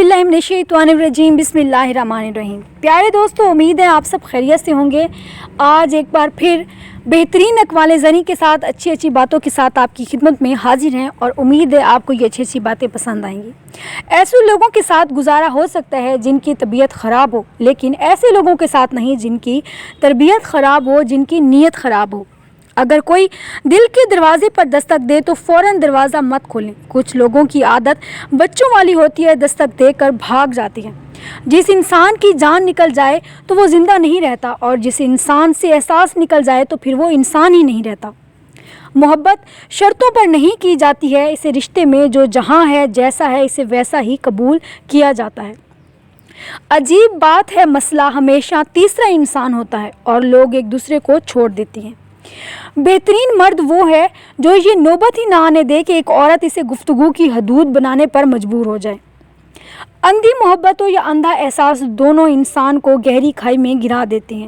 औज़ुबिल्लाहिमिनश्शैतानिर्रजीम बिस्मिल्लाहिर्रहमानिर्रहीम। प्यारे दोस्तों, उम्मीद है आप सब खैरियत से होंगे। आज एक बार फिर बेहतरीन अक़वाले ज़नी के साथ अच्छी बातों के साथ आपकी खिदमत में हाजिर हैं और उम्मीद है आपको ये अच्छी बातें पसंद आएंगी। ऐसे लोगों के साथ गुजारा हो सकता है जिनकी तबीयत ख़राब हो, लेकिन ऐसे लोगों के साथ नहीं जिनकी तरबियत ख़राब हो, जिनकी नीयत ख़राब हो। अगर कोई दिल के दरवाज़े पर दस्तक दे तो फ़ौरन दरवाज़ा मत खोलें। कुछ लोगों की आदत बच्चों वाली होती है, दस्तक देकर भाग जाती है। जिस इंसान की जान निकल जाए तो वो ज़िंदा नहीं रहता, और जिस इंसान से एहसास निकल जाए तो फिर वो इंसान ही नहीं रहता। मोहब्बत शर्तों पर नहीं की जाती है। इसे रिश्ते में जो जहाँ है, जैसा है, इसे वैसा ही कबूल किया जाता है। अजीब बात है, मसला हमेशा तीसरा इंसान होता है और लोग एक दूसरे को छोड़ देती हैं। बेहतरीन मर्द वो है जो ये नौबत ही ना आने दे कि एक औरत इसे गुफ्तगू की हदूद बनाने पर मजबूर हो जाए। अंधी मोहब्बत हो या अंधा एहसास, दोनों इंसान को गहरी खाई में गिरा देती हैं।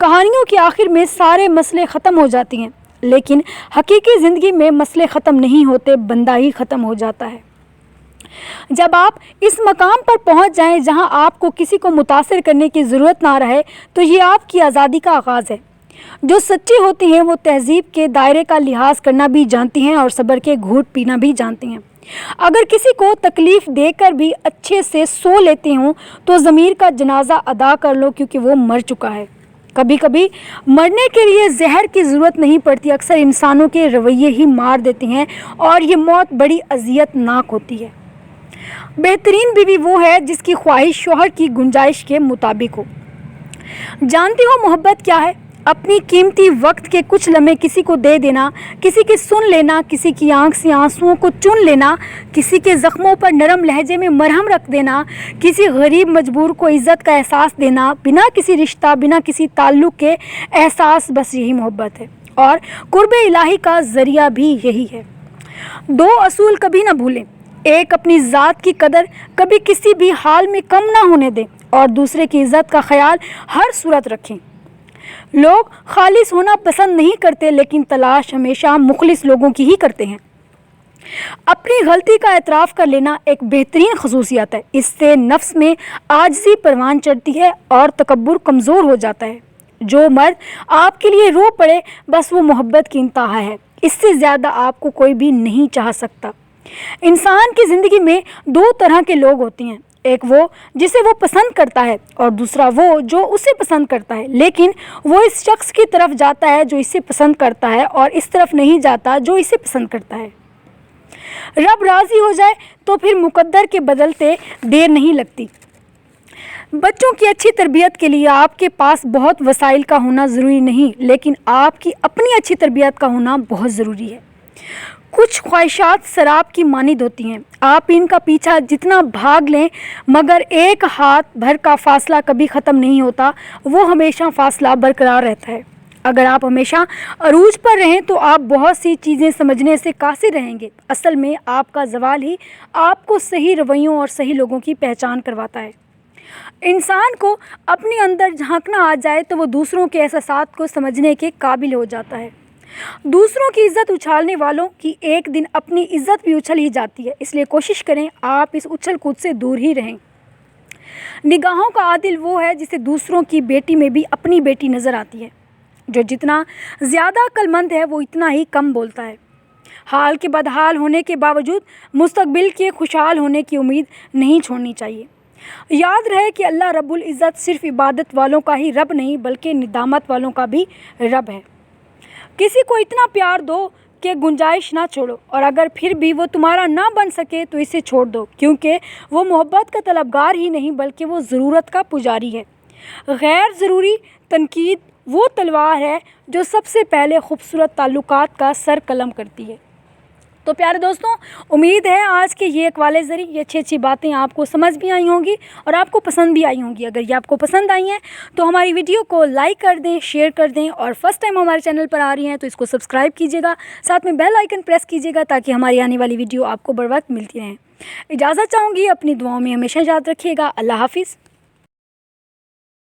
कहानियों के आखिर में सारे मसले ख़त्म हो जाती हैं, लेकिन हकीकी ज़िंदगी में मसले ख़त्म नहीं होते, बंदा ही ख़त्म हो जाता है। जब आप इस मकाम पर पहुंच जाएं जहां आपको किसी को मुतासिर करने की ज़रूरत ना रहे, तो ये आपकी आज़ादी का आगाज़ है। जो सच्ची होती हैं वो तहज़ीब के दायरे का लिहाज करना भी जानती हैं और सब्र के घूंट पीना भी जानती हैं। अगर किसी को तकलीफ़ देकर भी अच्छे से सो लेते हों तो ज़मीर का जनाजा अदा कर लो, क्योंकि वो मर चुका है। कभी कभी मरने के लिए जहर की ज़रूरत नहीं पड़ती, अक्सर इंसानों के रवैये ही मार देते हैं और ये मौत बड़ी अज़ियतनाक होती है। बेहतरीन बीवी वो है जिसकी ख्वाहिश शौहर की गुंजाइश के मुताबिक हो। जानती हो मोहब्बत क्या है? अपनी कीमती वक्त के कुछ लम्हे किसी को दे देना, किसी की सुन लेना, किसी की आंख से आंसुओं को चुन लेना, किसी के ज़ख्मों पर नरम लहजे में मरहम रख देना, किसी गरीब मजबूर को इज़्ज़त का एहसास देना, बिना किसी रिश्ता, बिना किसी ताल्लुक़ के एहसास, बस यही मोहब्बत है। और कुर्बे इलाही का ज़रिया भी यही है। दो असूल कभी ना भूलें। एक, अपनी ज़ात की कदर कभी किसी भी हाल में कम ना होने दें, और दूसरे की इज़्ज़त का ख्याल हर सूरत रखें। लोग खालिस होना पसंद नहीं करते, लेकिन तलाश हमेशा मुखलिस लोगों की ही करते हैं। अपनी गलती का एतराफ़ कर लेना एक बेहतरीन खसूसियत है। इससे नफ्स में आजिज़ी परवान चढ़ती है और तकब्बुर कमज़ोर हो जाता है। जो मर्द आपके लिए रो पड़े, बस वो मोहब्बत की इंतहा है। इससे ज़्यादा आपको कोई भी नहीं चाह सकता। इंसान की ज़िंदगी में दो तरह के लोग होते हैं, एक वो जिसे वो पसंद करता है और दूसरा वो जो उसे पसंद करता है, लेकिन वो इस शख्स की तरफ जाता है जो इसे पसंद करता है और इस तरफ नहीं जाता जो इसे पसंद करता है। रब राज़ी हो जाए तो फिर मुकद्दर के बदलते देर नहीं लगती। बच्चों की अच्छी तरबियत के लिए आपके पास बहुत वसाइल का होना ज़रूरी नहीं, लेकिन आपकी अपनी अच्छी तरबियत का होना बहुत ज़रूरी है। कुछ ख्वाहिशात शराब की मानिद होती हैं, आप इनका पीछा जितना भाग लें मगर एक हाथ भर का फ़ासला कभी ख़त्म नहीं होता, वो हमेशा फ़ासला बरकरार रहता है। अगर आप हमेशा अरूज पर रहें तो आप बहुत सी चीज़ें समझने से कासिर रहेंगे। असल में आपका ज़वाल ही आपको सही रवैयों और सही लोगों की पहचान करवाता है। इंसान को अपने अंदर झांकना आ जाए तो वो दूसरों के एहसासात को समझने के काबिल हो जाता है। दूसरों की इज़्ज़त उछालने वालों की एक दिन अपनी इज़्ज़त भी उछल ही जाती है, इसलिए कोशिश करें आप इस उछल कूद से दूर ही रहें। निगाहों का आदिल वो है जिसे दूसरों की बेटी में भी अपनी बेटी नज़र आती है। जो जितना ज़्यादा अक्लमंद है वो इतना ही कम बोलता है। हाल के बदहाल होने के बावजूद मुस्तकबिल के खुशहाल होने की उम्मीद नहीं छोड़नी चाहिए। याद रहे कि अल्लाह रब्बुल इज़्ज़त सिर्फ़ इबादत वालों का ही रब नहीं बल्कि निदामत वालों का भी रब है। किसी को इतना प्यार दो कि गुंजाइश ना छोड़ो, और अगर फिर भी वो तुम्हारा ना बन सके तो इसे छोड़ दो, क्योंकि वो मोहब्बत का तलबगार ही नहीं बल्कि वो ज़रूरत का पुजारी है। गैर ज़रूरी तनकीद वो तलवार है जो सबसे पहले खूबसूरत ताल्लुकात का सर कलम करती है। तो प्यारे दोस्तों, उम्मीद है आज के ये अक़वाले ज़री ये अच्छी बातें आपको समझ भी आई होंगी और आपको पसंद भी आई होंगी। अगर ये आपको पसंद आई हैं तो हमारी वीडियो को लाइक कर दें, शेयर कर दें, और फर्स्ट टाइम हमारे चैनल पर आ रही हैं तो इसको सब्सक्राइब कीजिएगा, साथ में बेल आइकन प्रेस कीजिएगा ताकि हमारी आने वाली वीडियो आपको बर वक्त मिलती रहें। इजाज़त चाहूँगी, अपनी दुआओं में हमेशा याद रखिएगा। अल्लाह हाफ़िज़।